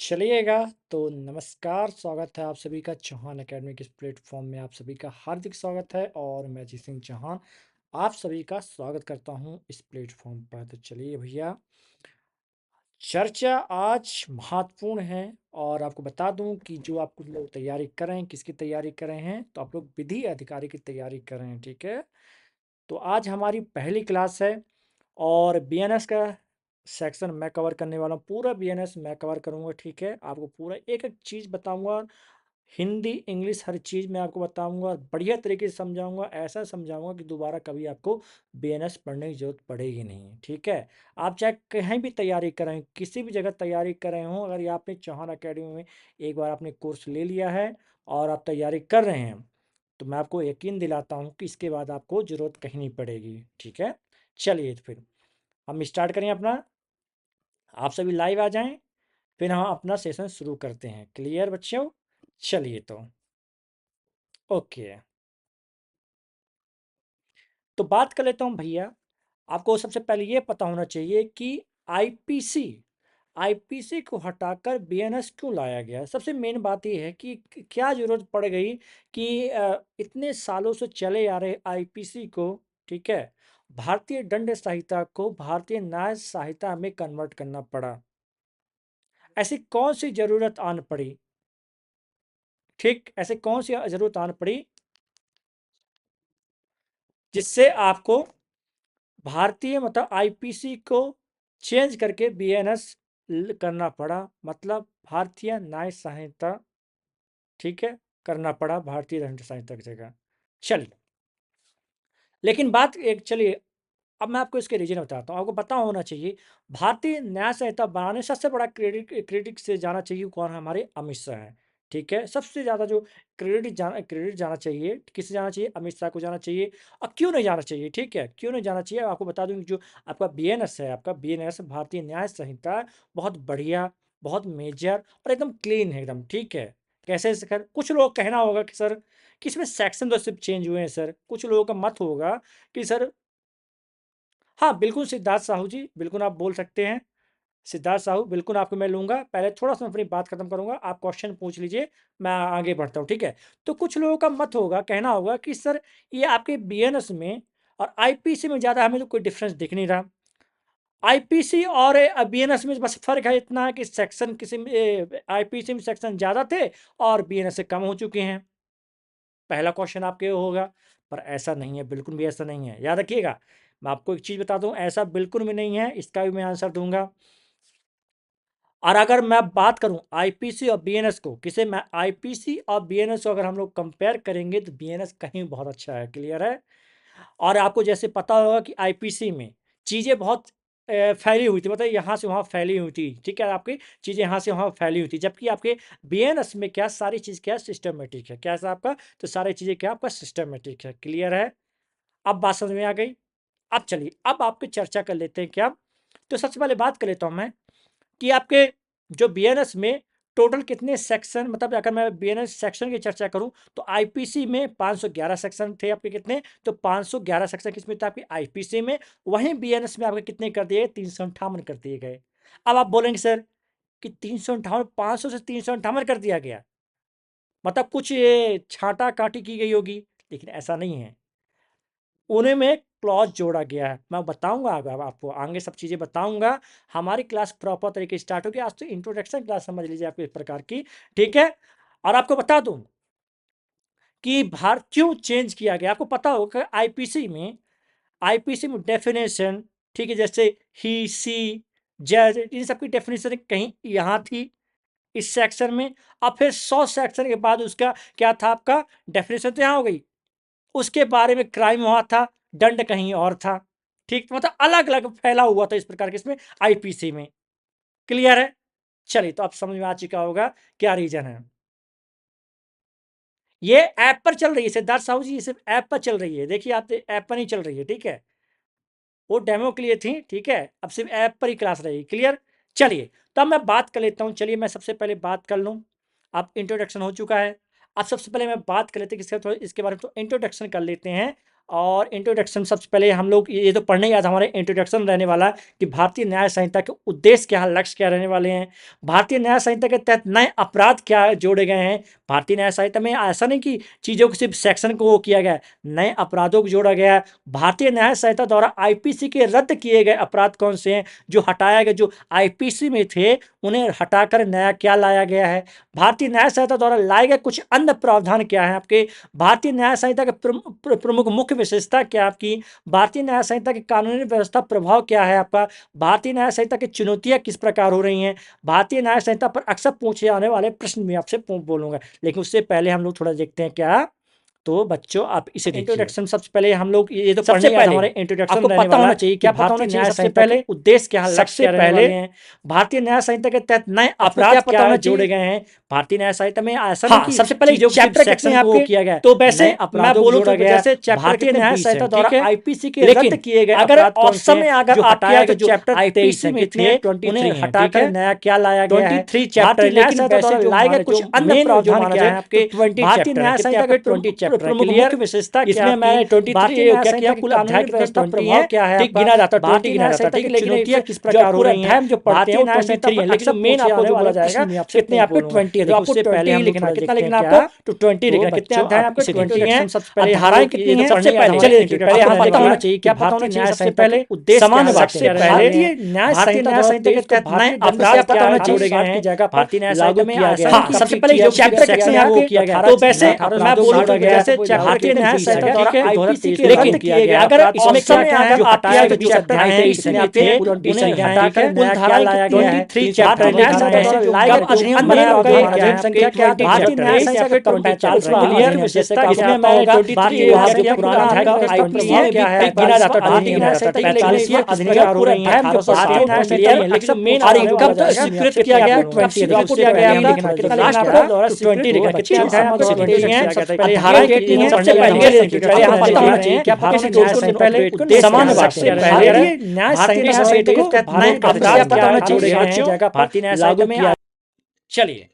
चलिएगा तो नमस्कार, स्वागत है आप सभी का चौहान एकेडमी के इस प्लेटफॉर्म में। आप सभी का हार्दिक स्वागत है और मैं जी सिंह चौहान आप सभी का स्वागत करता हूं इस प्लेटफॉर्म पर। तो चलिए भैया, चर्चा आज महत्वपूर्ण है और आपको बता दूं कि जो आप कुछ लोग तैयारी कर रहे हैं, किसकी तैयारी कर रहे हैं, तो आप लोग विधि अधिकारी की तैयारी कर रहे हैं, ठीक है। तो आज हमारी पहली क्लास है और बीएनएस का सेक्शन मैं कवर करने वाला हूँ। पूरा बीएनएस मैं कवर करूँगा, ठीक है। आपको पूरा एक एक चीज़ बताऊँगा, हिंदी इंग्लिश हर चीज़ मैं आपको बताऊँगा और बढ़िया तरीके से समझाऊँगा। ऐसा समझाऊँगा कि दोबारा कभी आपको बीएनएस पढ़ने की ज़रूरत पड़ेगी नहीं, ठीक है। आप चाहे कहीं भी तैयारी करें, किसी भी जगह तैयारी कर रहे हों, अगर ये आपने चौहान अकेडमी में एक बार आपने कोर्स ले लिया है और आप तैयारी कर रहे हैं, तो मैं आपको यकीन दिलाता हूँ कि इसके बाद आपको ज़रूरत कहीं नहीं पड़ेगी, ठीक है। चलिए तो फिर हम स्टार्ट करें अपना। आप सभी लाइव आ जाएं, फिर हम अपना सेशन शुरू करते हैं। क्लियर बच्चों? चलिए तो ओके। तो बात कर लेता हूँ भैया। आपको सबसे पहले ये पता होना चाहिए कि आईपीसी आईपीसी को हटाकर बीएनएस क्यों लाया गया। सबसे मेन बात ये है कि क्या ज़रूरत पड़ गई कि इतने सालों से चले आ रहे आईपीसी को, ठीक है, भारतीय दंड संहिता को भारतीय न्याय संहिता में कन्वर्ट करना पड़ा। ऐसी कौन सी ज़रूरत आन पड़ी, ठीक, ऐसे कौन सी ज़रूरत आन पड़ी जिससे आपको भारतीय मतलब आईपीसी को चेंज करके बीएनएस करना पड़ा, मतलब भारतीय न्याय संहिता, ठीक है, करना पड़ा भारतीय दंड संहिता की जगह। चलिए, लेकिन बात एक, चलिए अब मैं आपको इसके रीजन बताता हूँ। आपको पता होना चाहिए भारतीय न्याय संहिता बनाने सबसे बड़ा क्रेडिट से जाना चाहिए कौन है, हमारे अमित शाह है, ठीक है। सबसे ज़्यादा जो क्रेडिट जाना चाहिए, किससे जाना चाहिए, अमित शाह को जाना चाहिए। और क्यों नहीं जाना चाहिए, ठीक है, क्यों नहीं जाना चाहिए आपको बता दूं कि जो आपका बीएनएस है, आपका बीएनएस भारतीय न्याय संहिता बहुत बढ़िया, बहुत मेजर और एकदम क्लीन है, एकदम ठीक है। कैसे सर? कुछ लोग कहना होगा कि सर कि इसमें सेक्शन तो सिर्फ चेंज हुए हैं सर। कुछ लोगों का मत होगा कि सर, हाँ, बिल्कुल सिद्धार्थ साहू जी, बिल्कुल आप बोल सकते हैं। सिद्धार्थ साहू, बिल्कुल आपको मैं लूँगा। पहले थोड़ा-सा मैं अपनी बात खत्म करूँगा, आप क्वेश्चन पूछ लीजिए, मैं आगे बढ़ता हूँ, ठीक है? तो कुछ लोगों का मत होगा, कहना होगा कि सर ये आपके बीएनएस में और आईपीसी में ज़्यादा हमें तो कोई डिफरेंस दिख नहीं रहा। आईपीसी और बीएनएस में बस फ़र्क है इतना है कि सेक्शन किसी में आईपीसी में सेक्शन ज़्यादा थे और बीएनएस से कम हो चुके हैं। पहला क्वेश्चन आपके होगा, पर ऐसा नहीं है, बिल्कुल भी ऐसा नहीं है। याद रखिएगा, मैं आपको एक चीज़ बता दूँ, ऐसा बिल्कुल भी नहीं है, इसका भी मैं आंसर दूँगा। और अगर मैं बात करूँ आईपीसी और बीएनएस को, किसे मैं आईपीसी और बीएनएस को अगर हम लोग कंपेयर करेंगे तो बीएनएस कहीं बहुत अच्छा है, क्लियर है। और आपको जैसे पता होगा कि आईपीसी में चीज़ें बहुत फैली हुई थी, मतलब यहाँ से वहाँ फैली हुई थी, ठीक है, आपकी चीज़ें यहाँ से वहाँ फैली हुई थी, जबकि आपके बीएनएस में क्या सारी चीज़ क्या सिस्टमेटिक है, क्या आपका, तो सारी चीज़ें क्या आपका सिस्टमेटिक है, क्लियर है। अब बात समझ में आ गई। अब चलिए, अब आपकी चर्चा कर लेते हैं क्या। तो सबसे पहले बात कर लेता हूँ मैं कि आपके जो बीएनएस में टोटल कितने सेक्शन, मतलब अगर मैं बीएनएस सेक्शन की चर्चा करूं तो आईपीसी में 511 सेक्शन थे आपके, कितने, तो 511 सेक्शन किसमें थे आपके आईपीसी में। वहीं बीएनएस में आपके कितने कर दिए, 358 कर दिए गए। अब आप बोलेंगे सर कि 358, 500 से 358 कर दिया गया, मतलब कुछ ये छांटा काटी की गई होगी, लेकिन ऐसा नहीं है। उन्हीं में क्लॉज जोड़ा गया है। मैं बताऊंगा, अब आपको आगे सब चीज़ें बताऊंगा। हमारी क्लास प्रॉपर तरीके से स्टार्ट होगी। आज तो इंट्रोडक्शन क्लास समझ लीजिए आपको इस प्रकार की, ठीक है। और आपको बता दूं कि भारत क्यों चेंज किया गया। आपको पता होगा कि आईपीसी में डेफिनेशन, ठीक है, जैसे ही, सी, जज, इन सब की डेफिनेशन कहीं यहाँ थी इस सेक्शन में, और फिर 100 सेक्शन के बाद उसका क्या था, आपका डेफिनेशन तो यहाँ हो गई, उसके बारे में क्राइम वहां था, दंड कहीं और था, ठीक, मतलब अलग अलग फैला हुआ था इस प्रकार के इसमें आईपीसी में, क्लियर है। चलिए, तो अब समझ में आ चुका होगा क्या रीजन है। ये ऐप पर चल रही है सिद्धार्थ साहू जी, ये सिर्फ ऐप पर चल रही है, देखिए आप ऐप पर नहीं चल रही है, ठीक है। वो डेमो के लिए थी, ठीक है, अब सिर्फ ऐप पर ही क्लास रहेगी, क्लियर। चलिए, तो अब मैं बात कर लेता हूँ। चलिए, मैं सबसे पहले बात कर लूँ। अब इंट्रोडक्शन हो चुका है। अब सबसे पहले मैं बात कर लेते हैं किसके, थोड़ा इसके बारे में तो इंट्रोडक्शन कर लेते हैं। और इंट्रोडक्शन सबसे पहले हम लोग ये तो पढ़ने याद हमारे इंट्रोडक्शन रहने वाला है कि भारतीय न्याय संहिता के उद्देश्य क्या, लक्ष्य क्या रहने वाले हैं। भारतीय न्याय संहिता के तहत नए अपराध क्या जोड़े गए हैं। भारतीय न्याय संहिता में ऐसा नहीं कि चीज़ों को सिर्फ सेक्शन को वो किया गया, नए अपराधों को जोड़ा गया है। भारतीय न्याय संहिता द्वारा आईपीसी के रद्द किए गए अपराध कौन से हैं, जो हटाया गया, जो आईपीसी में थे उन्हें हटाकर नया क्या लाया गया है। भारतीय न्याय संहिता द्वारा लाए गए कुछ अन्य प्रावधान क्या है आपके। भारतीय न्याय संहिता के प्रमुख मुख्य विशेषता क्या आपकी। भारतीय न्याय संहिता की कानूनी व्यवस्था प्रभाव क्या है आपका। भारतीय न्याय संहिता की चुनौतियां किस प्रकार हो रही हैं। भारतीय न्याय संहिता पर अक्सर पूछे जाने वाले प्रश्न भी आपसे बोलूंगा, लेकिन उससे पहले हम लोग थोड़ा देखते हैं क्या। तो बच्चों आप इसे इंट्रोडक्शन सबसे पहले हम लोग ये तो सबसे पहले हमारे इंट्रोडक्शन आपको पता होना चाहिए कि भारतीय न्याय सबसे पहले उद्देश्य क्या, लक्ष्य क्या रहने वाले हैं। भारतीय न्याय संहिता के तहत नए अपराध क्या जोड़े गए हैं। भारतीय न्याय संहिता में ऐसा नहीं कि सबसे पहले चैप्टर कितने हैं आपके किया गया, तो वैसे मैं बोलूं तो जैसे जैसे भारतीय न्याय संहिता द्वारा आईपीसी के रद्द किए गए अगर ऑप्शन में अगर आपके जो चैप्टर आईपीसी में थे उन्हें हटाकर नया क्या लाया गया है। 23 चैप्टर न्याय संहिता द्वारा लाए गए कुछ अन्य प्रावधान क्या है आपके। भारतीय न्याय संहिता के 20 चैप्टर प्रमुख मुख्य विशेषता इसमें मैं 23 क्या किया कुल अध्याय कितना प्रभाव क्या है ठीक गिना जाता है, 20 गिना जाता है, लेकिन चुनौतियां किस प्रकार हो रही हैं। जो पढ़ते हैं 23 है, लेकिन मेन आपको जो बोला जाएगा कितने आपके 20 है, आपको 20 लिखना है, कितना लिखना आपको तो 20 लिखना, कितने अध्याय आपके 20 हैं, सबसे पहले धाराएं कितनी हैं सबसे पहले चलिए पहले हम पता होना चाहिए क्या पता होना चाहिए सबसे पहले उद्देश्य सामान्य बात से पहले न्याय संहिता के तहत नए अपराध पता होना चाहिए जोड़े गए हैं भारतीय न्याय संहिता में ऐसा सबसे पहले जो चैप्टर सेक्शन है वो किया गया, तो वैसे मैं बोलूंगा जैसे भारतीय न्याय संहिता द्वारा आईपीसी के रद्द किए गए अगर इसमें क्या है जो हटाया गया जो चैप्टर है इसमें आते हैं उन्हें हटाकर नया क्या लाया गया है। 23 चैप्टर न्याय संहिता द्वारा लाए गए अधिनियम बनाया गया संख्या क्या भारतीय न्याय संहिता के 45वां क्लियर विशेषता इसमें मैं 23 के पुराना अध्याय क्या है गिना जाता है, भारतीय न्याय संहिता 45वां अधिनियम पूरा अध्याय भारतीय न्याय संहिता में लेकिन मेन कब स्वीकृत किया गया 20 आपको किया गया कितना लिखना आपको 20 लिखना कितने अध्याय आपको 20 हैं पहले धाराएं कितनी हैं सबसे पहले हम पता होना चाहिए क्या भारतीय न्याय संहिता पहले सामान्य बात से पहले न्याय संहिता को नए अपराध पता होना चाहिए भारतीय न्याय संहिता में। चलिए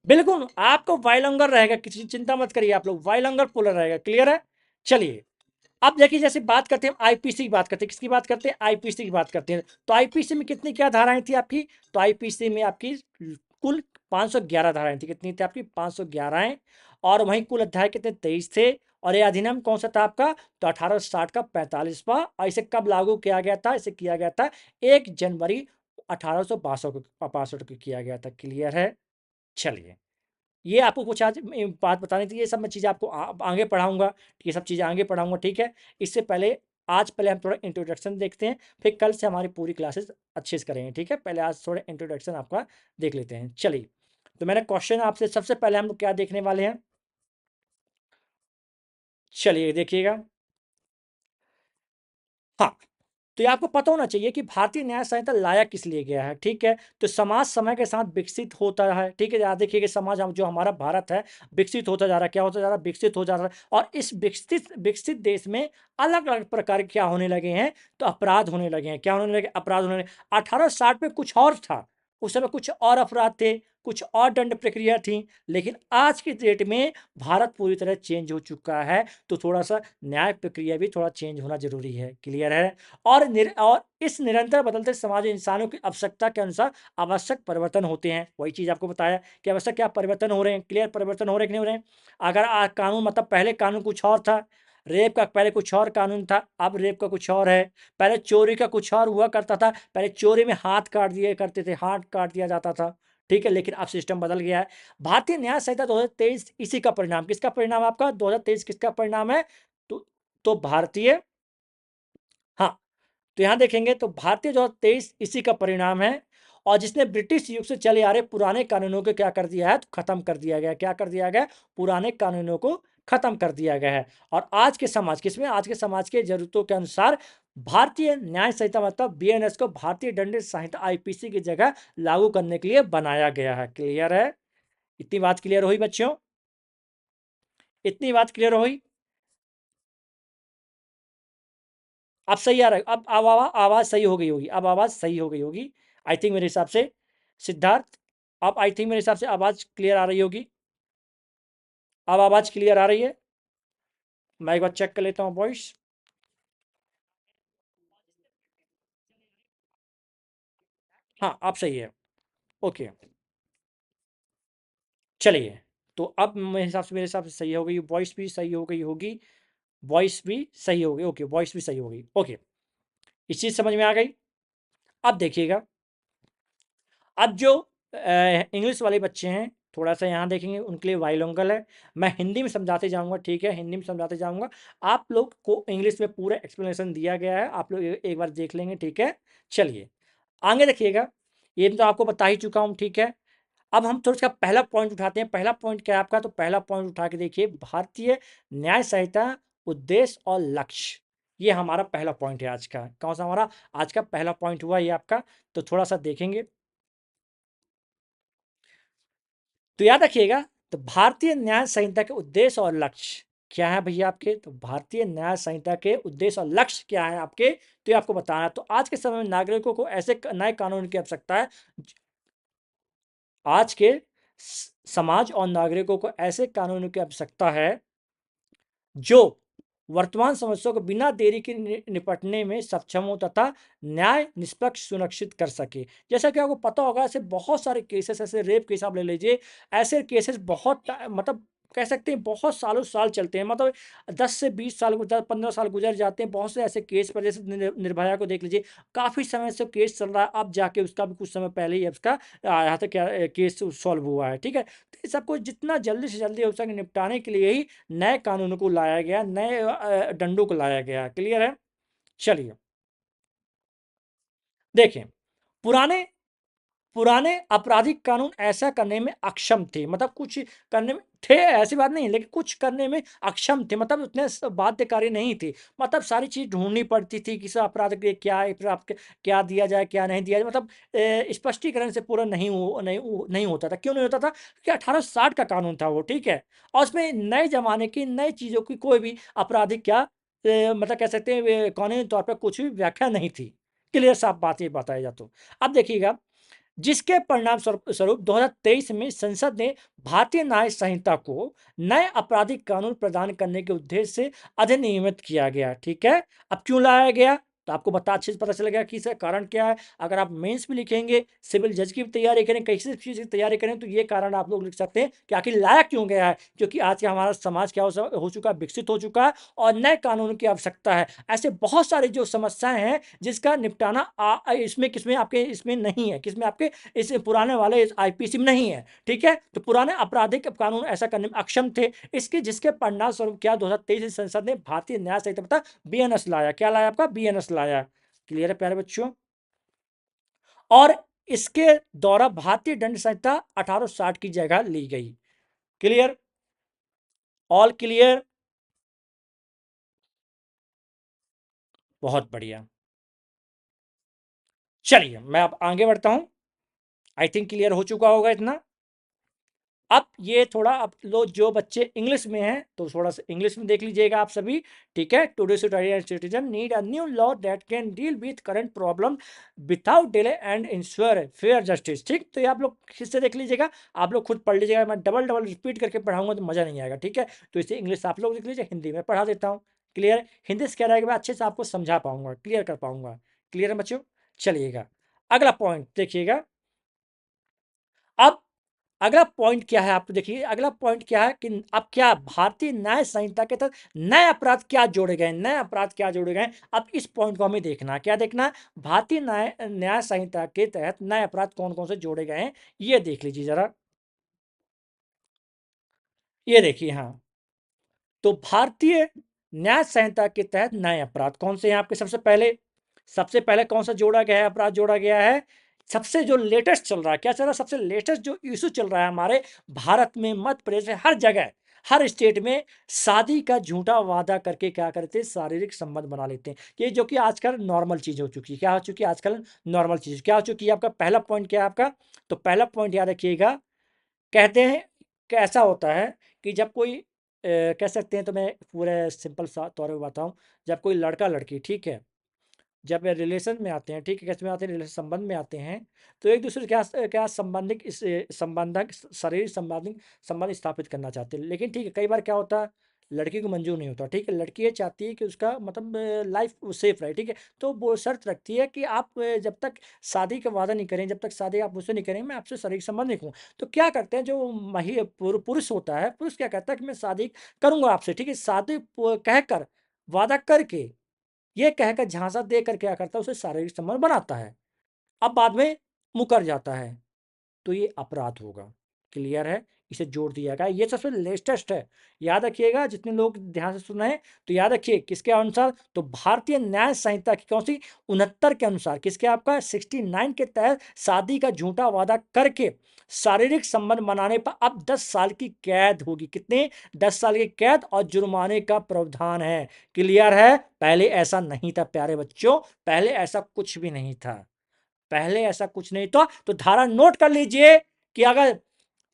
बिल्कुल आपको वाइलंगर रहेगा, किसी चिंता मत करिए आप लोग, वाइलंगर पोलर रहेगा, क्लियर है। चलिए अब देखिए जैसे बात करते हैं आईपीसी की बात करते हैं, किसकी बात करते हैं आईपीसी की बात करते हैं। तो आईपीसी में कितनी क्या धाराएं थी आपकी, तो आईपीसी में आपकी कुल 511 धाराएं थी, कितनी थी आपकी 511, और वहीं कुल अध्याय कितने 23 थे। और ये अधिनियम कौन सा था आपका, तो 1860 का 45वां, और इसे कब लागू किया गया था, इसे किया गया था 1 जनवरी 1862 को किया गया था, क्लियर है। चलिए ये आपको कुछ आज बात बतानी थी, ये सब मैं चीज़ें आपको आगे पढ़ाऊंगा, ये सब चीज़ें आगे पढ़ाऊंगा, ठीक है। इससे पहले आज पहले हम थोड़ा इंट्रोडक्शन देखते हैं, फिर कल से हमारी पूरी क्लासेस अच्छे से करेंगे, ठीक है। पहले आज थोड़ा इंट्रोडक्शन आपका देख लेते हैं। चलिए तो मैंने क्वेश्चन आपसे सबसे पहले हम लोग क्या देखने वाले हैं, चलिए देखिएगा। हाँ तो ये आपको पता होना चाहिए कि भारतीय न्याय संहिता लाया किस लिए गया है, ठीक है। तो समाज समय के साथ विकसित होता है, ठीक है। याद देखिए कि समाज जो हमारा भारत है विकसित होता जा रहा है, क्या होता जा रहा है, विकसित हो जा रहा है। और इस विकसित देश में अलग अलग प्रकार के क्या होने लगे हैं, तो अपराध होने लगे हैं, क्या होने लगे, अपराध होने लगे। 1860 में कुछ और था, उस समय कुछ और अपराध थे, कुछ और दंड प्रक्रिया थी, लेकिन आज की डेट में भारत पूरी तरह चेंज हो चुका है, तो थोड़ा सा न्याय प्रक्रिया भी थोड़ा चेंज होना जरूरी है, क्लियर है। और इस निरंतर बदलते समाज इंसानों की आवश्यकता के अनुसार आवश्यक परिवर्तन होते हैं, वही चीज आपको बताया कि आवश्यक क्या परिवर्तन हो रहे हैं, क्लियर परिवर्तन हो रहे कि नहीं हो रहे हैं। अगर कानून मतलब पहले कानून कुछ और था, रेप का पहले कुछ और कानून था, अब रेप का कुछ और है। पहले चोरी का कुछ और हुआ करता था, पहले चोरी में हाथ काट दिए करते थे, हाथ काट दिया जाता था, ठीक है। लेकिन अब सिस्टम बदल गया है। भारतीय न्याय संहिता 2023 इसी का परिणाम, किसका परिणाम आपका 2023 किसका परिणाम है, तो भारतीय, हाँ तो यहां देखेंगे तो भारतीय 2023 इसी का परिणाम है। और जिसने ब्रिटिश युग से चले आ रहे पुराने कानूनों को क्या कर दिया है, तो खत्म कर दिया गया, क्या कर दिया गया, पुराने कानूनों को खत्म कर दिया गया है। और आज के समाज किसमें, आज के समाज के जरूरतों के अनुसार भारतीय न्याय संहिता मतलब बीएनएस को भारतीय दंड संहिता आईपीसी की जगह लागू करने के लिए बनाया गया है, क्लियर है। इतनी बात क्लियर हुई बच्चों, इतनी बात क्लियर हुई। अब सही आ रहा है, अब आवाज सही हो गई होगी, अब आवाज सही हो गई होगी आई थिंक मेरे हिसाब से। सिद्धार्थ अब आई थिंक मेरे हिसाब से आवाज क्लियर आ रही होगी। अब आवाज क्लियर आ रही है? मैं एक बार चेक कर लेता हूँ वॉइस। हाँ, अब सही है। ओके, चलिए। तो अब मेरे हिसाब से सही हो गई, वॉइस भी सही हो गई होगी। वॉइस भी सही हो गई, ओके, वॉइस भी सही हो गई, ओके। इस चीज़ समझ में आ गई। अब देखिएगा, अब जो इंग्लिश वाले बच्चे हैं, थोड़ा-सा यहाँ देखेंगे, उनके लिए बाइलिंगुअल है। मैं हिंदी में समझाते जाऊँगा, ठीक है? हिंदी में समझाते जाऊँगा। आप लोग को इंग्लिश में पूरा एक्सप्लेनेशन दिया गया है, आप लोग एक बार देख लेंगे, ठीक है? चलिए, आगे देखिएगा, ये तो आपको बता ही चुका हूँ, ठीक है? अब हम थोड़ा-सा पहला पॉइंट उठाते हैं। पहला पॉइंट क्या है आपका? तो पहला पॉइंट उठा के देखिए, भारतीय न्याय संहिता, उद्देश्य और लक्ष्य। ये हमारा पहला पॉइंट है आज का। कौन-सा हमारा आज का पहला पॉइंट हुआ ये आपका? तो थोड़ा-सा देखेंगे। तो याद रखिएगा, तो भारतीय न्याय संहिता के उद्देश्य और लक्ष्य क्या है भैया आपके? तो भारतीय न्याय संहिता के उद्देश्य और लक्ष्य क्या है आपके? तो ये आपको बताना है। तो आज के समय में नागरिकों को ऐसे नए कानून की आवश्यकता है। आज के समाज और नागरिकों को ऐसे कानूनों की आवश्यकता है जो वर्तमान समस्या को बिना देरी के निपटने में सक्षम हो तथा न्याय निष्पक्ष सुनिश्चित कर सके। जैसा कि आपको पता होगा, ऐसे बहुत सारे केसेस, ऐसे रेप केस आप ले लीजिए, ऐसे केसेस बहुत मतलब कह सकते हैं बहुत सालों साल चलते हैं, मतलब 10 से 20 साल 15 साल गुजर जाते हैं बहुत से ऐसे केस पर। जैसे निर्भया को देख लीजिए, काफ़ी समय से केस चल रहा है, अब जाके उसका भी कुछ समय पहले ही उसका यहाँ तक क्या केस सॉल्व हुआ है, ठीक है? तो ये सबको जितना जल्दी से जल्दी हो सके निपटाने के लिए ही नए कानूनों को लाया गया, नए डंडों को लाया गया। क्लियर है? चलिए, देखें, पुराने पुराने आपराधिक कानून ऐसा करने में अक्षम थे, मतलब कुछ करने में थे, ऐसी बात नहीं, लेकिन कुछ करने में अक्षम थे, मतलब उतने बाध्यकारी नहीं थे। मतलब सारी चीज ढूंढनी पड़ती थी, किसी अपराध के क्या है, फिर आपके क्या दिया जाए क्या नहीं दिया जाए, मतलब स्पष्टीकरण से पूरा नहीं होता था। क्यों नहीं होता था? क्योंकि 1860 का कानून था वो, ठीक है? और उसमें नए जमाने की नई चीजों की कोई भी आपराधिक क्या मतलब कह सकते हैं कानूनी तौर पर कुछ भी व्याख्या नहीं थी। क्लियर साफ बात ये बताया जाए तो। अब देखिएगा, जिसके परिणाम स्वरूप 2023 में संसद ने भारतीय न्याय संहिता को नए आपराधिक कानून प्रदान करने के उद्देश्य से अधिनियमित किया गया, ठीक है? अब क्यों लाया गया? तो आपको अच्छे से पता चल गया कि इसका कारण क्या है। अगर आप मेंस भी लिखेंगे, सिविल जज की भी तैयारी करें, किसी चीज़ की तैयारी करें, तो ये कारण आप लोग लिख सकते हैं कि आखिर लाया क्यों गया है। क्योंकि आज का हमारा समाज क्या हो चुका है, विकसित हो चुका है और नए कानून की आवश्यकता है। ऐसे बहुत सारी जो समस्याएं हैं जिसका निपटाना इसमें किसमें आपके इसमें नहीं है, किसमें आपके इस पुराने वाले आईपीसी में नहीं है, ठीक है? तो पुराने आपराधिक कानून ऐसा करने में अक्षम थे। इसके जिसके परिणाम स्वरूप क्या 2023 संसद ने भारतीय न्याय संहिता बता बीएनएस लाया। क्या लाया आपका? बीएनएस लाया। क्लियर है प्यारे बच्चों? और इसके द्वारा भारतीय दंड संहिता 1860 की जगह ली गई। क्लियर? All clear? बहुत बढ़िया। चलिए, मैं अब आगे बढ़ता हूं। आई थिंक क्लियर हो चुका होगा इतना। अब ये थोड़ा, अब लो जो बच्चे इंग्लिश में हैं तो थोड़ा सा इंग्लिश में देख लीजिएगा आप सभी, ठीक है? Today citizen need a new law that can deal with current problem without delay and ensure fair justice. ठीक, तो ये आप लोग किससे देख लीजिएगा, आप लोग खुद पढ़ लीजिएगा। मैं डबल डबल रिपीट करके पढ़ाऊंगा तो मजा नहीं आएगा, ठीक है? तो इसे इंग्लिश आप लोग देख लीजिए, हिंदी में पढ़ा देता हूँ। क्लियर? हिंदी से क्या रहेगा, मैं अच्छे से आपको समझा पाऊंगा, क्लियर कर पाऊंगा। क्लियर है बच्चों? चलिएगा, अगला पॉइंट देखिएगा। अब अगला पॉइंट क्या है, आप देखिए अगला पॉइंट क्या है कि अब क्या भारतीय न्याय संहिता के तहत नए अपराध क्या जोड़े गए, नए अपराध क्या जोड़े गए। अब इस पॉइंट को हमें देखना है, क्या देखना है? भारतीय न्याय न्याय संहिता के तहत नए अपराध कौन कौन से जोड़े गए हैं, ये देख लीजिए जरा। ये देखिए, हाँ, तो भारतीय न्याय संहिता के तहत नए अपराध कौन से हैं आपके? सबसे पहले कौन सा जोड़ा गया है, अपराध जोड़ा गया है? सबसे जो लेटेस्ट चल रहा है, क्या चल रहा है? सबसे लेटेस्ट जो इशू चल रहा है हमारे भारत में, मध्य प्रदेश में, हर जगह, हर स्टेट में, शादी का झूठा वादा करके क्या करते हैं, शारीरिक संबंध बना लेते हैं। ये जो कि आजकल नॉर्मल चीज हो चुकी है। क्या हो चुकी है आजकल? नॉर्मल चीज क्या हो चुकी है। आपका पहला पॉइंट क्या है आपका? तो पहला पॉइंट याद रखिएगा, कहते हैं कैसा होता है कि जब कोई कह सकते हैं, तो मैं पूरे सिंपल सा तौर पे बताऊं, जब कोई लड़का लड़की, ठीक है, जब रिलेशन में आते हैं, ठीक है, कैसे में आते हैं, रिलेशन संबंध में आते हैं, तो एक दूसरे से क्या क्या संबंधिक इस संबंधक शारीरिक संबंध स्थापित करना चाहते हैं। लेकिन ठीक है, कई बार क्या होता है, लड़की को मंजूर नहीं होता, ठीक है, लड़की ये चाहती है कि उसका मतलब लाइफ सेफ रहे, ठीक है, तो वो शर्त रखती है कि आप जब तक शादी का वादा नहीं करें, जब तक शादी आप मुझसे नहीं करें, मैं आपसे शारीरिक संबंध नहीं करूँ। तो क्या करते हैं, जो पुरुष होता है, पुरुष क्या कहता है कि मैं शादी करूंगा आपसे, ठीक है, शादी कहकर, वादा करके, ये कहकर, झांसा देकर क्या करता है, उसे शारीरिक संबंध बनाता है, अब बाद में मुकर जाता है, तो ये अपराध होगा। क्लियर है, इसे जोड़ दिया गया, ये सबसे लेटेस्ट है, याद रखिएगा, जितने लोग ध्यान से सुन रहे हैं, तो याद रखिए किसके अनुसार, तो भारतीय न्याय संहिता की कौन सी, 69 के अनुसार, किसके, आपका 69 के तहत शादी का झूठा वादा करके शारीरिक संबंध बनाने पर अब 10 साल की कैद होगी, कितने, 10 साल की कैद और जुर्माने का प्रावधान है। क्लियर है, पहले ऐसा नहीं था प्यारे बच्चों, पहले ऐसा कुछ भी नहीं था, पहले ऐसा कुछ नहीं था। तो धारा नोट कर लीजिए कि अगर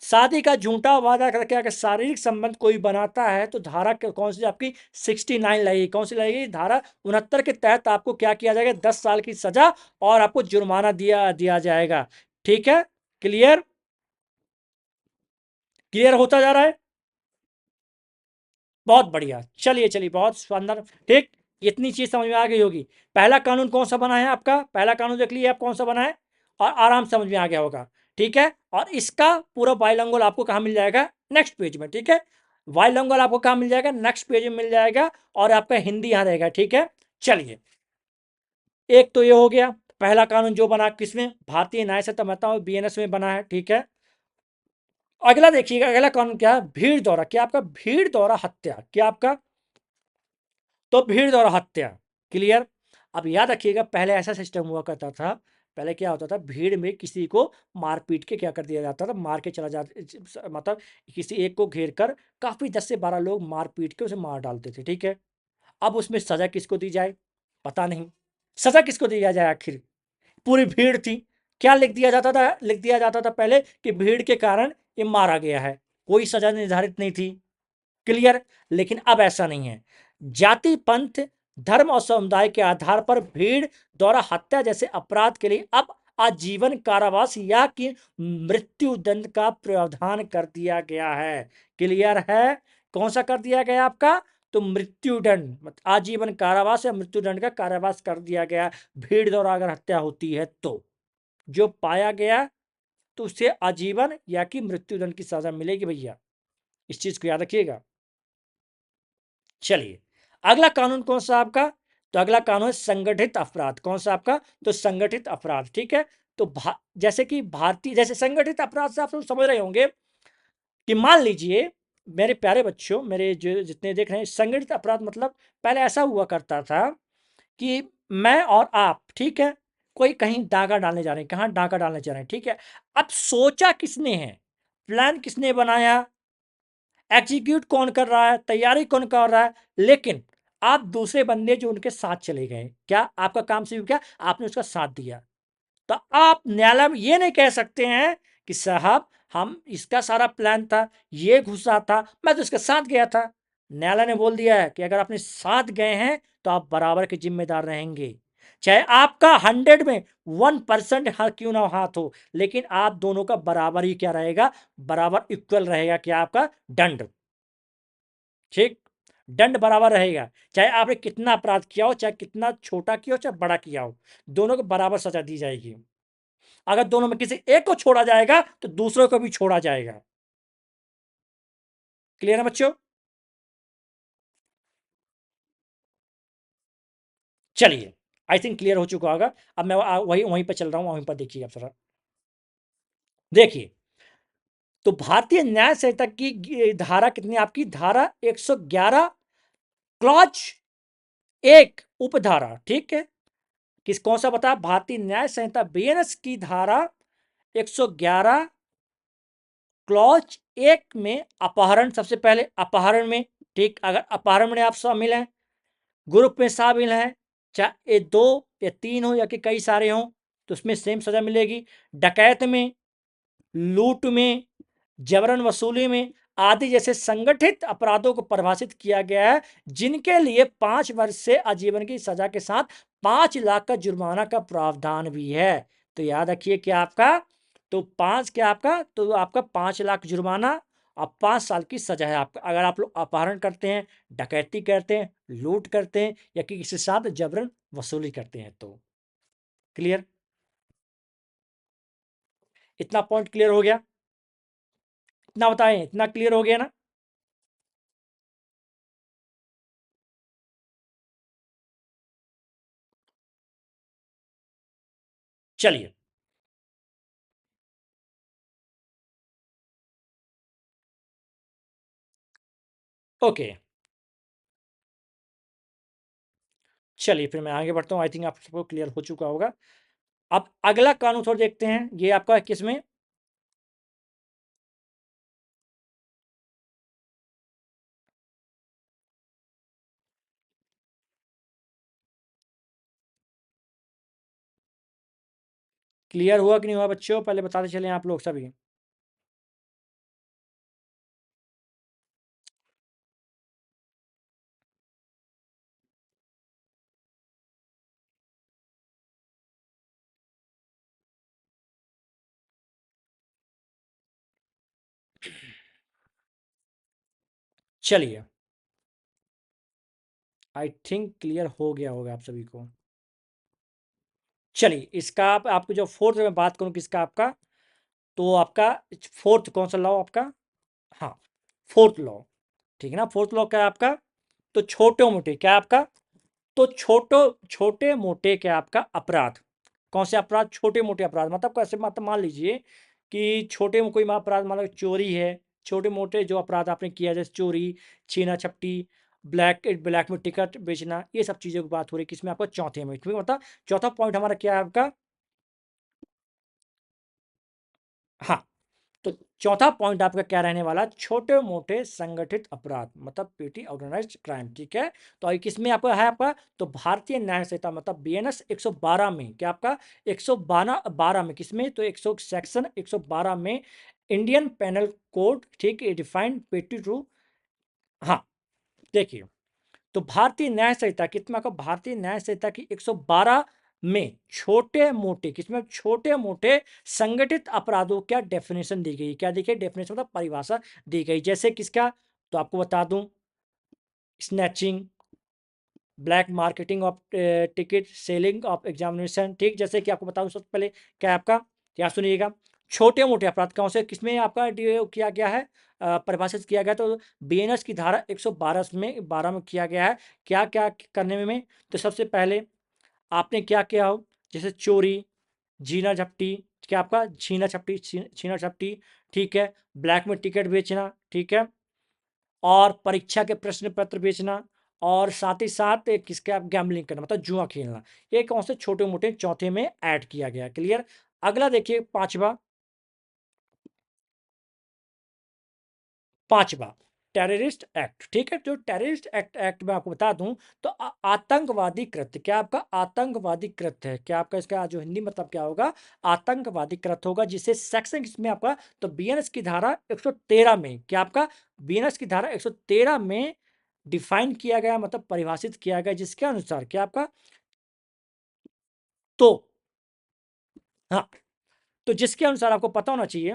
शादी का झूठा वादा करके अगर शारीरिक संबंध कोई बनाता है, तो धारा कौन सी आपकी 69 लगेगी, कौन सी लगेगी, धारा 69 के तहत आपको क्या किया जाएगा, 10 साल की सजा और आपको जुर्माना दिया दिया जाएगा। ठीक है, क्लियर, क्लियर होता जा रहा है, बहुत बढ़िया, चलिए चलिए, बहुत शानदार, ठीक, इतनी चीज समझ में आ गई होगी। पहला कानून कौन सा बना है आपका, पहला कानून देख लीजिए आप कौन सा बना है, और आराम से समझ में आ गया होगा, ठीक है। और इसका पूरा बाइलैंग्वेज आपको कहाँ मिल जाएगा, नेक्स्ट पेज में, ठीक है, बाइलैंग्वेज आपको कहाँ मिल जाएगा, नेक्स्ट पेज में मिल जाएगा, और आपका हिंदी यहाँ रहेगा, ठीक है। चलिए, एक तो ये हो गया पहला कानून जो बना, किसमें, भारतीय न्याय संहिता बीएनएस में बना है, ठीक है। अगला देखिएगा, अगला कानून क्या है, भीड़ द्वारा, क्या आपका, भीड़ द्वारा हत्या, क्या आपका, तो भीड़ द्वारा हत्या। क्लियर, अब याद रखिएगा, पहले ऐसा सिस्टम हुआ करता था, पहले क्या होता था, भीड़ में किसी को मार पीट के क्या कर दिया जाता था, मार के चला जाता, मतलब किसी एक को घेर कर काफी 10 से 12 लोग मार पीट के उसे मार डालते थे, ठीक है। अब उसमें सजा किसको दी जाए, पता नहीं, सजा किसको दिया जाए आखिर, पूरी भीड़ थी, क्या लिख दिया जाता था, लिख दिया जाता था पहले कि भीड़ के कारण ये मारा गया है, कोई सजा निर्धारित नहीं थी। क्लियर, लेकिन अब ऐसा नहीं है, जाति, पंथ, धर्म और समुदाय के आधार पर भीड़ द्वारा हत्या जैसे अपराध के लिए अब आजीवन कारावास या कि मृत्यु दंड का प्रावधान कर दिया गया है। क्लियर है, कौन सा कर दिया गया आपका, तो मृत्यु दंड, आजीवन कारावास या मृत्यु दंड का कारावास कर दिया गया, भीड़ द्वारा अगर हत्या होती है तो, जो पाया गया तो उसे आजीवन या कि मृत्यु दंड की सजा मिलेगी भैया, इस चीज को याद रखिएगा। चलिए, अगला कानून कौन सा आपका, तो अगला कानून है संगठित अपराध, कौन सा आपका, तो संगठित अपराध, ठीक है। तो जैसे कि भारतीय, जैसे संगठित अपराध से आप सब समझ रहे होंगे कि मान लीजिए मेरे प्यारे बच्चों, मेरे जो जितने देख रहे हैं, संगठित अपराध मतलब पहले ऐसा हुआ करता था कि मैं और आप, ठीक है, कोई कहीं डाका डालने जा रहे हैं, कहाँ डाका डालने जा रहे हैं, ठीक है। अब सोचा किसने है, प्लान किसने बनाया, एग्जीक्यूट कौन कर रहा है, तैयारी कौन कर रहा है, लेकिन आप दूसरे बंदे जो उनके साथ चले गए, क्या आपका काम सिर्फ क्या, आपने उसका साथ दिया, तो आप न्यायालय में ये नहीं कह सकते हैं कि साहब हम, इसका सारा प्लान था, ये घुसा था, मैं तो इसके साथ गया था। न्यायालय ने बोल दिया है कि अगर आपने साथ गए हैं तो आप बराबर के जिम्मेदार रहेंगे, चाहे आपका 100 में 1% क्यों ना हाथ हो, लेकिन आप दोनों का बराबर ही क्या रहेगा, बराबर इक्वल रहेगा, क्या आपका दंड, ठीक, दंड बराबर रहेगा, चाहे आपने कितना अपराध किया हो, चाहे कितना छोटा किया हो, चाहे बड़ा किया हो, दोनों को बराबर सजा दी जाएगी। अगर दोनों में किसी एक को छोड़ा जाएगा तो दूसरों को भी छोड़ा जाएगा। क्लियर है बच्चों, चलिए, आई थिंक क्लियर हो चुका होगा। अब मैं वही वहीं पर चल रहा हूं, वहीं पर देखिए आप जरा, देखिए, तो भारतीय न्याय संहिता की धारा कितनी, आपकी धारा 111 क्लॉज एक उपधारा, ठीक है, किस कौन सा बता, भारतीय न्याय संहिता बीएनएस की धारा 111 क्लॉज एक में अपहरण, सबसे पहले अपहरण में, ठीक, अगर अपहरण में आप शामिल हैं, ग्रुप में शामिल हैं, चाहे 2 या 3 हो या कि कई सारे हों, तो उसमें सेम सजा मिलेगी। डकैत में, लूट में, जबरन वसूली में, आदि जैसे संगठित अपराधों को परिभाषित किया गया है, जिनके लिए 5 वर्ष से आजीवन की सजा के साथ 5 लाख का जुर्माना का प्रावधान भी है। तो याद रखिए कि आपका तो 5 क्या आपका तो आपका 5 लाख जुर्माना और 5 साल की सजा है आपका, अगर आप लोग अपहरण करते हैं, डकैती करते हैं, लूट करते हैं या किसी के साथ जबरन वसूली करते हैं तो। क्लियर? इतना पॉइंट क्लियर हो गया? इतना बताएं, इतना क्लियर हो गया ना? चलिए, ओके। चलिए फिर मैं आगे बढ़ता हूँ। आई थिंक आप सबको क्लियर हो चुका होगा। अब अगला कानून थोड़ा देखते हैं, ये आपका किसमें क्लियर हुआ कि नहीं हुआ बच्चों, पहले बताते चले आप लोग सभी। चलिए, आई थिंक क्लियर हो गया होगा आप सभी को। चलिए, इसका आपको जो फोर्थ में बात करूं किसका आपका, तो आपका फोर्थ कौन सा लॉ आपका, हाँ, फोर्थ लॉ, ठीक है ना। फोर्थ लॉ क्या है आपका, तो छोटे मोटे क्या आपका, तो छोटे मोटे क्या आपका अपराध, कौन से अपराध, छोटे मोटे अपराध, मतलब कैसे, मतलब मान लीजिए कि छोटे में कोई अपराध, मतलब चोरी है, छोटे मोटे जो अपराध आपने किया जैसे चोरी, छीना झपटी, ब्लैक ब्लैक में टिकट बेचना, ये सब चीजों की बात हो रही है किसमें आपका, चौथे में, ठीक है। मतलब चौथा पॉइंट हमारा क्या है आपका, हाँ, तो चौथा पॉइंट आपका क्या रहने वाला, छोटे मोटे संगठित अपराध, मतलब पेटी ऑर्गेनाइज्ड क्राइम, ठीक है। तो ये किसमें आपका है आपका, तो भारतीय न्याय संहिता मतलब बीएनएस 112 में, क्या आपका 112 12 में, किसमें, तो 100 सेक्शन 112 में इंडियन पेनल कोड, ठीक है, डिफाइंड पेटी टू, हाँ, देखिए, तो भारतीय न्याय संहिता कितना का, भारतीय न्याय संहिता की 112 में छोटे मोटे, किसमें, छोटे मोटे संगठित अपराधों क्या डेफिनेशन दी गई, क्या देखिए डेफिनेशन मतलब परिभाषा दी गई, जैसे किसका, तो आपको बता दूं, snatching, black marketing of ticket, selling of examination, ठीक, जैसे कि आपको बताऊं सबसे पहले क्या है आपका, क्या सुनिएगा, छोटे मोटे अपराध कौन से किसमें आपका किया गया है, परिभाषित किया गया, तो बीएनएस की धारा 112 में 12 में किया गया है, क्या क्या करने में, तो सबसे पहले आपने क्या किया हो, जैसे चोरी, जीना झपटी, क्या आपका छीना झपटी, छीना झपटी, ठीक है, ब्लैक में टिकट बेचना, ठीक है, और परीक्षा के प्रश्न पत्र बेचना, और साथ ही साथ किसके आप गैम्बलिंग करना, मतलब जुआ खेलना, ये कौन से छोटे मोटे चौथे में ऐड किया गया, क्लियर। अगला देखिए पांचवा, पांचवा टेररिस्ट एक्ट, ठीक है, जो टेररिस्ट एक्ट में आपको बता दूं, तो आतंकवादी कृत्य, क्या आपका आतंकवादी कृत्य है, क्या आपका इसका जो हिंदी मतलब क्या होगा, आतंकवादी कृत्य होगा, जिसे सेक्शन इसमें आपका, तो बीएनएस की धारा 113 में, क्या आपका बीएनएस की धारा 113 में डिफाइन किया गया, मतलब परिभाषित किया गया, जिसके अनुसार क्या आपका, तो हाँ, तो जिसके अनुसार आपको पता होना चाहिए,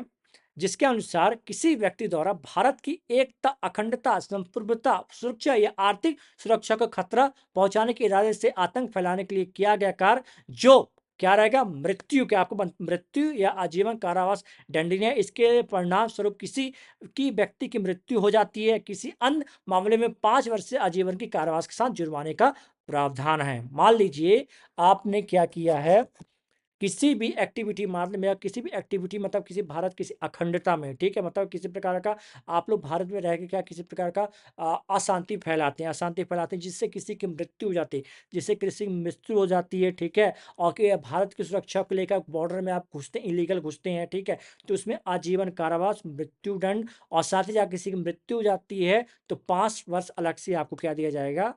जिसके अनुसार किसी व्यक्ति द्वारा भारत की एकता, अखंडता, संप्रभुता, सुरक्षा या आर्थिक सुरक्षा को खतरा पहुंचाने के इरादे से आतंक फैलाने के लिए किया गया कार्य, जो क्या रहेगा, मृत्यु, क्या आपको मृत्यु या आजीवन कारावास दंडनीय है, इसके परिणाम स्वरूप किसी की व्यक्ति की मृत्यु हो जाती है, किसी अन्य मामले में 5 वर्ष से आजीवन की कारावास के साथ जुर्माने का प्रावधान है। मान लीजिए आपने क्या किया है, किसी भी एक्टिविटी मान में, किसी भी एक्टिविटी मतलब किसी भारत किसी अखंडता में, ठीक है, मतलब किसी प्रकार का आप लोग भारत में रह के क्या किसी प्रकार का अशांति फैलाते हैं, अशांति फैलाते हैं, जिससे किसी की मृत्यु हो जाती है, जिससे किसी की मृत्यु हो जाती है, ठीक है, और कि भारत की सुरक्षा को लेकर बॉर्डर में आप घुसते इलीगल घुसते हैं, ठीक है, तो उसमें आजीवन कारावास, मृत्युदंड, और साथ ही साथ किसी की मृत्यु हो जाती है तो 5 वर्ष अलग से आपको क्या दिया जाएगा,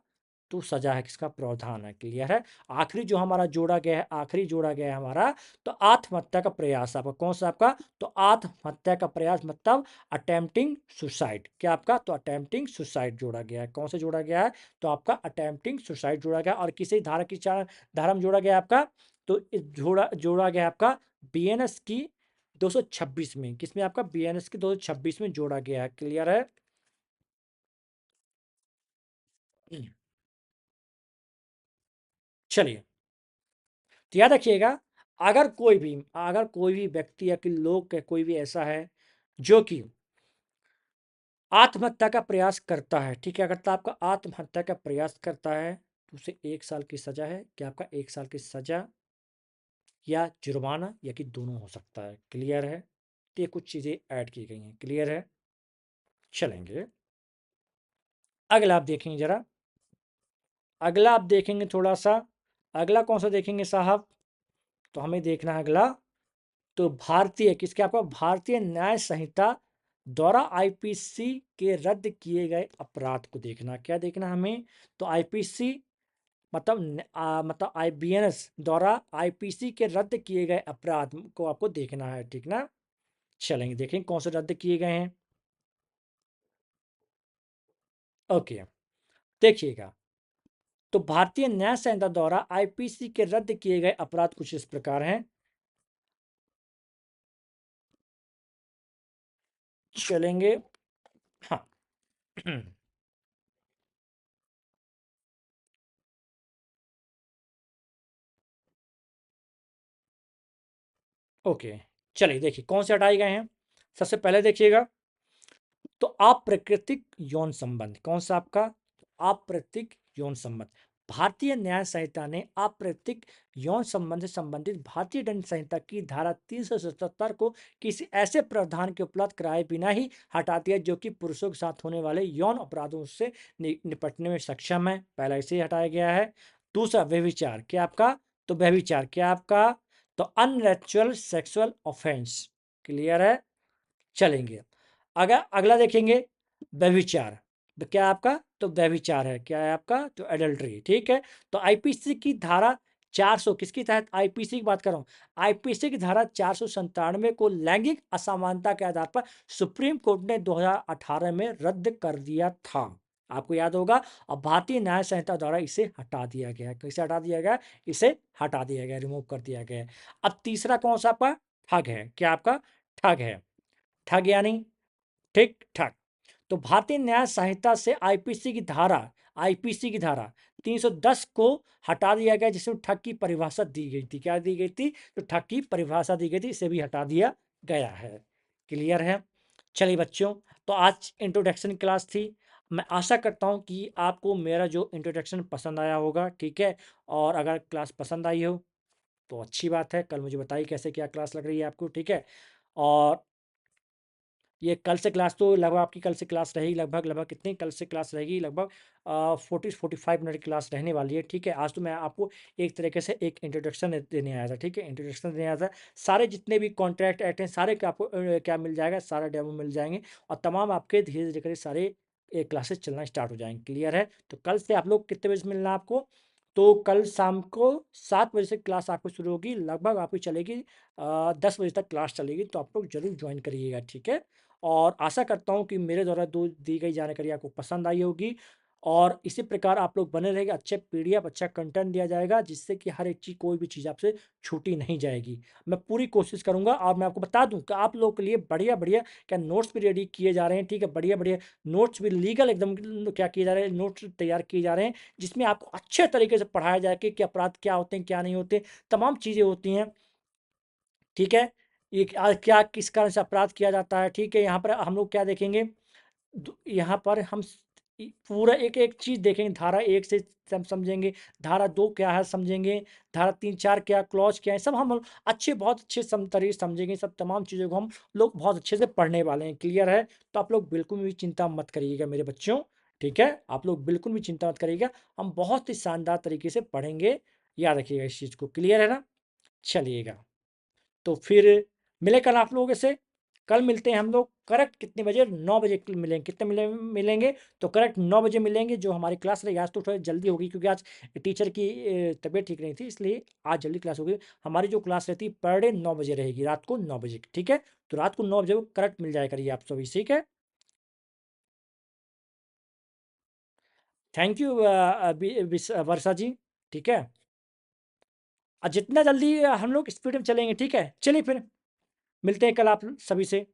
तो सजा है किसका? प्रावधान है। क्लियर है? आखिरी जो हमारा जोड़ा गया है, आखिरी जोड़ा गया है हमारा, तो आत्महत्या का प्रयास आपका कौन सा? आपका तो आत्महत्या का प्रयास मतलब अटेम्प्टिंग सुसाइड। क्या आपका? तो अटेम्प्टिंग सुसाइड जोड़ा गया है। कौन से जोड़ा गया है? तो आपका अटेम्प्टिंग सुसाइड जोड़ा गया। और किसी धारा की धारा में जोड़ा गया आपका? तो जोड़ा जोड़ा गया आपका बीएनएस की 226 में। किसमें? आपका बीएनएस की 226 में जोड़ा गया है। क्लियर है? चलिए, तो याद रखिएगा, अगर कोई भी व्यक्ति या कि लोग का कोई भी ऐसा है जो कि आत्महत्या का प्रयास करता है, ठीक है, अगर तो आपका आत्महत्या का प्रयास करता है तो उसे 1 साल की सजा है। क्या आपका? 1 साल की सजा या जुर्माना या कि दोनों हो सकता है। क्लियर है? तो ये कुछ चीजें ऐड की गई हैं। क्लियर है? चलेंगे अगला आप देखेंगे जरा, अगला आप देखेंगे थोड़ा सा, अगला कौन सा देखेंगे साहब? तो हमें देखना है अगला, तो भारतीय किसके? आपका भारतीय न्याय संहिता द्वारा आईपीसी के रद्द किए गए अपराध को देखना। क्या देखना हमें? तो आईपीसी मतलब आईबीएनएस द्वारा आईपीसी के रद्द किए गए अपराध को आपको देखना है। ठीक ना? चलेंगे देखें कौन से रद्द किए गए हैं। ओके, देखिएगा, तो भारतीय न्याय संहिता द्वारा आईपीसी के रद्द किए गए अपराध कुछ इस प्रकार हैं। चलेंगे, हाँ। ओके, चलिए देखिए कौन से हटाए गए हैं। सबसे पहले देखिएगा, तो अप्राकृतिक यौन संबंध। कौन सा आपका? अप्राकृतिक यौन संबंध। भारतीय न्याय संहिता ने अप्राकृतिक यौन संबंध से संबंधित भारतीय दंड संहिता की धारा 377 को किसी ऐसे प्रावधान के उपलब्ध कराए बिना ही हटा दिया जो कि पुरुषों के साथ होने वाले यौन अपराधों से निपटने में सक्षम है। पहला इसे ही हटाया गया है। दूसरा व्यभिचार। क्या आपका? तो व्यभिचार क्या आपका? तो अननेचुरल सेक्सुअल ऑफेंस। क्लियर है? चलेंगे, अगर अगला देखेंगे, व्यभिचार। तो क्या आपका? तो व्यभिचार है। क्या है आपका? तो एडल्ट्री। ठीक है, तो आईपीसी की धारा 400 किसकी तहत? आईपीसी की बात कर रहा हूं, आईपीसी की धारा 497 को लैंगिक असमानता के आधार पर सुप्रीम कोर्ट ने 2018 में रद्द कर दिया था। आपको याद होगा। अब भारतीय न्याय संहिता द्वारा इसे हटा दिया गया। कैसे हटा दिया गया? इसे हटा दिया गया, रिमूव कर दिया गया। अब तीसरा कौन सा आपका? ठग है। क्या आपका? ठग है। ठग यानी ठीक ठाक। तो भारतीय न्याय संहिता से आईपीसी की धारा 310 को हटा दिया गया, जिसमें ठग की परिभाषा दी गई थी। क्या दी गई थी? तो ठग की परिभाषा दी गई थी, इसे भी हटा दिया गया है। क्लियर है? चलिए बच्चों, तो आज इंट्रोडक्शन क्लास थी। मैं आशा करता हूं कि आपको मेरा जो इंट्रोडक्शन पसंद आया होगा। ठीक है, और अगर क्लास पसंद आई हो तो अच्छी बात है, कल मुझे बताइए कैसे क्या क्लास लग रही है आपको। ठीक है, और ये कल से क्लास तो लगभग आपकी कल से क्लास रहेगी, लगभग लगभग कितनी कल से क्लास रहेगी? लगभग 40-45 मिनट की क्लास रहने वाली है। ठीक है, आज तो मैं आपको एक तरीके से एक इंट्रोडक्शन देने आया था। ठीक है, इंट्रोडक्शन देने आया था। सारे जितने भी कॉन्ट्रैक्ट एक्ट हैं सारे के आपको क्या मिल जाएगा? सारा डेमो मिल जाएंगे, और तमाम आपके धीरे धीरे करके सारे क्लासेस चलना स्टार्ट हो जाएंगे। क्लियर है? तो कल से आप लोग कितने बजे से मिलना है आपको? तो कल शाम को 7 बजे से क्लास आपको शुरू होगी, लगभग आपकी चलेगी 10 बजे तक क्लास चलेगी। तो आप लोग जरूर ज्वाइन करिएगा। ठीक है, और आशा करता हूँ कि मेरे द्वारा दी गई जानकारी आपको पसंद आई होगी, और इसी प्रकार आप लोग बने रहेंगे। अच्छे पीडीएफ, अच्छा कंटेंट दिया जाएगा, जिससे कि हर एक चीज़, कोई भी चीज़ आपसे छूटी नहीं जाएगी। मैं पूरी कोशिश करूंगा, और मैं आपको बता दूं कि आप लोगों के लिए बढ़िया बढ़िया क्या नोट्स भी रेडी किए जा रहे हैं। ठीक है, बढ़िया बढ़िया नोट्स भी लीगल एकदम क्या किए जा रहे हैं, नोट्स तैयार किए जा रहे हैं, जिसमें आपको अच्छे तरीके से पढ़ाया जाए कि अपराध क्या होते हैं, क्या नहीं होते, तमाम चीज़ें होती हैं। ठीक है, ये क्या किस कारण से अपराध किया जाता है। ठीक है, यहाँ पर हम लोग क्या देखेंगे, यहाँ पर हम पूरा एक एक चीज देखेंगे। धारा 1 से समझेंगे, धारा 2 क्या है समझेंगे, धारा 3-4 क्या, क्लॉज क्या है, सब हम अच्छे, बहुत अच्छे तरीके से समझेंगे। सब तमाम चीज़ों को हम लोग बहुत अच्छे से पढ़ने वाले हैं। क्लियर है? तो आप लोग बिल्कुल भी चिंता मत करिएगा मेरे बच्चों। ठीक है, आप लोग बिल्कुल भी चिंता मत करिएगा, हम बहुत ही शानदार तरीके से पढ़ेंगे। याद रखिएगा इस चीज़ को। क्लियर है ना? चलिएगा, तो फिर मिले कल आप लोगों से। कल मिलते हैं हम लोग करेक्ट कितने बजे? 9 बजे मिलेंगे। कितने मिलेंगे? तो करेक्ट 9 बजे मिलेंगे। जो हमारी क्लास रहेगी आज तो थोड़ी जल्दी होगी, क्योंकि आज टीचर की तबीयत ठीक नहीं थी, इसलिए आज जल्दी क्लास होगी। हमारी जो क्लास रहती है पर डे 9 बजे रहेगी, रात को 9 बजे, ठीक है? तो रात को 9 बजे को करेक्ट मिल जाया करिए आप सभी, ठीक है? थैंक यू वर्षा जी, ठीक है? जितना जल्दी हम लोग स्पीड में चलेंगे, ठीक है? चलिए फिर मिलते हैं कल आप सभी से।